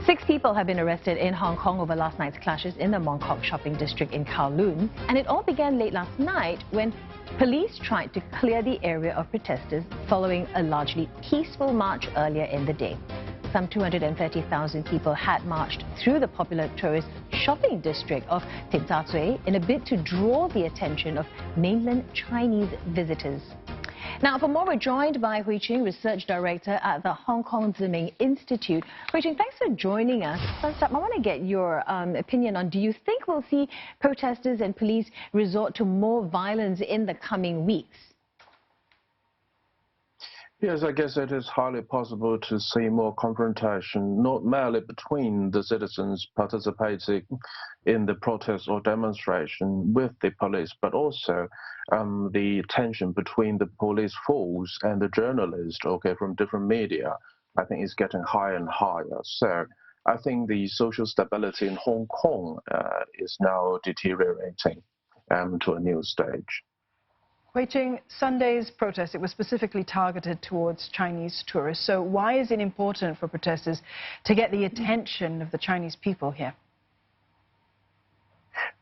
6 people have been arrested in Hong Kong over last night's clashes in the Mong Kok shopping district in Kowloon. And it all began late last night when police tried to clear the area of protesters following a largely peaceful march earlier in the day. Some 230,000 people had marched through the popular tourist shopping district of Tsim Sha Tsui in a bid to draw the attention of mainland Chinese visitors. Now, for more, we're joined by Hui Ching, Research Director at the Hong Kong Ming Institute. Hui Ching, thanks for joining us. First up, I want to get your opinion on, do you think we'll see protesters and police resort to more violence in the coming weeks? Yes, I guess it is highly possible to see more confrontation, not merely between the citizens participating in the protest or demonstration with the police, but also the tension between the police force and the journalists, from different media, I think is getting higher and higher. So I think the social stability in Hong Kong is now deteriorating to a new stage. Hui Ching, Sunday's protest, it was specifically targeted towards Chinese tourists. So why is it important for protesters to get the attention of the Chinese people here?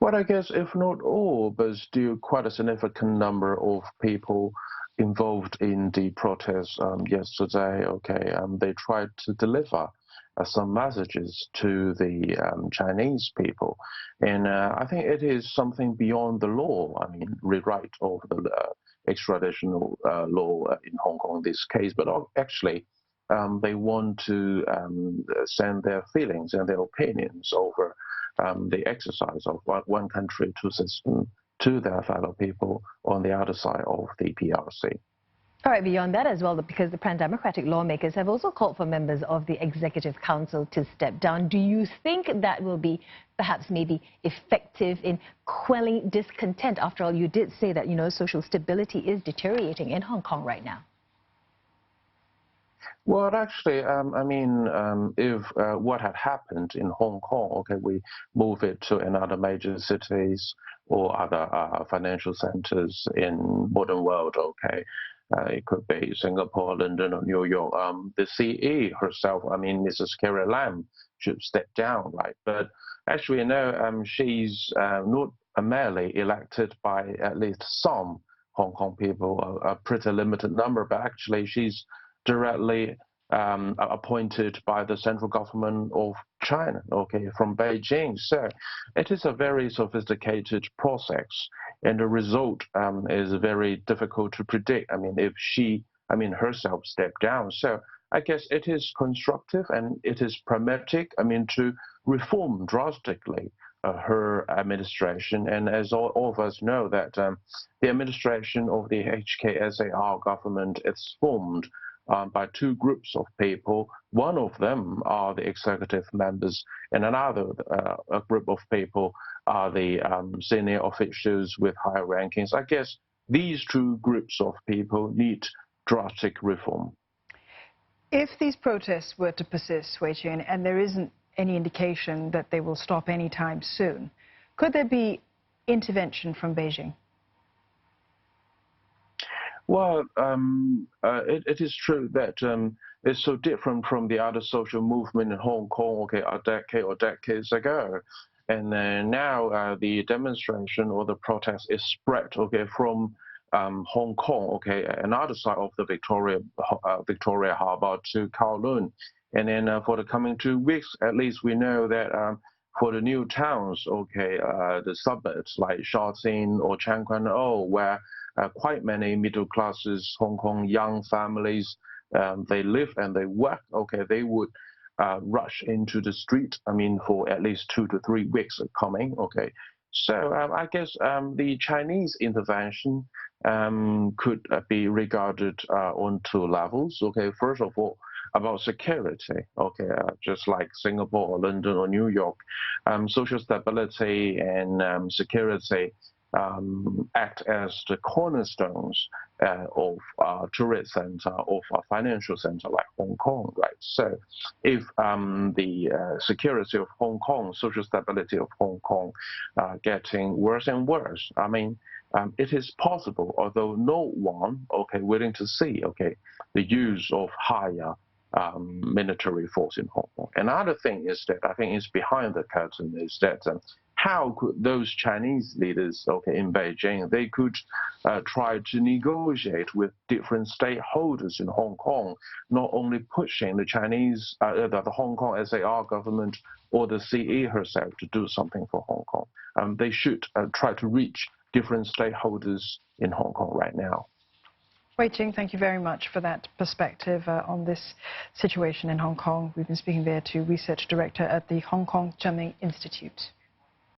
Well, I guess if not all, but still quite a significant number of people involved in the protest yesterday, they tried to deliver some messages to the Chinese people. And I think it is something beyond the law. I mean, rewrite of the extraditional law in Hong Kong in this case, but actually they want to send their feelings and their opinions over the exercise of one country, two system to their fellow people on the other side of the PRC. All right, beyond that as well, because the pan-democratic lawmakers have also called for members of the Executive Council to step down. Do you think that will be perhaps maybe effective in quelling discontent? After all, you did say that, social stability is deteriorating in Hong Kong right now. Well, actually, if what had happened in Hong Kong, we move it to another major cities or other financial centers in modern world, it could be Singapore, London, or New York. The CE herself, Mrs. Carrie Lam, should step down, right? But actually, she's not merely elected by at least some Hong Kong people, a pretty limited number, but actually she's directly appointed by the central government of China, from Beijing. So it is a very sophisticated process, and the result is very difficult to predict. If she, herself stepped down. So I guess it is constructive and it is pragmatic, to reform drastically her administration. And as all of us know that the administration of the HKSAR government is formed by two groups of people. One of them are the executive members, and another a group of people are the senior officials with higher rankings. I guess these two groups of people need drastic reform. If these protests were to persist, Hui Ching, and there isn't any indication that they will stop anytime soon, could there be intervention from Beijing? Well, it is true that it's so different from the other social movement in Hong Kong, a decade or decades ago. And now the demonstration or the protest is spread, from Hong Kong, another side of the Victoria Harbour to Kowloon. And then for the coming 2 weeks, at least we know that for the new towns, the suburbs like Sha Tsui or Chan Kwan O, where quite many middle classes Hong Kong young families, they live and they work, they would rush into the street, for at least 2 to 3 weeks coming, So I guess the Chinese intervention could be regarded on 2 levels, First of all, about security, just like Singapore or London or New York, social stability and security act as the cornerstones of a tourist center, of a financial center like Hong Kong, right? So if the security of Hong Kong, social stability of Hong Kong getting worse and worse, it is possible, although no one, willing to see, the use of higher military force in Hong Kong. Another thing is that I think is behind the curtain is that how could those Chinese leaders, in Beijing, they could try to negotiate with different stakeholders in Hong Kong, not only pushing the Chinese, the Hong Kong SAR government or the CE herself to do something for Hong Kong. They should try to reach different stakeholders in Hong Kong right now. Hui Ching, thank you very much for that perspective on this situation in Hong Kong. We've been speaking there to Research Director at the Hong Kong Ming Institute.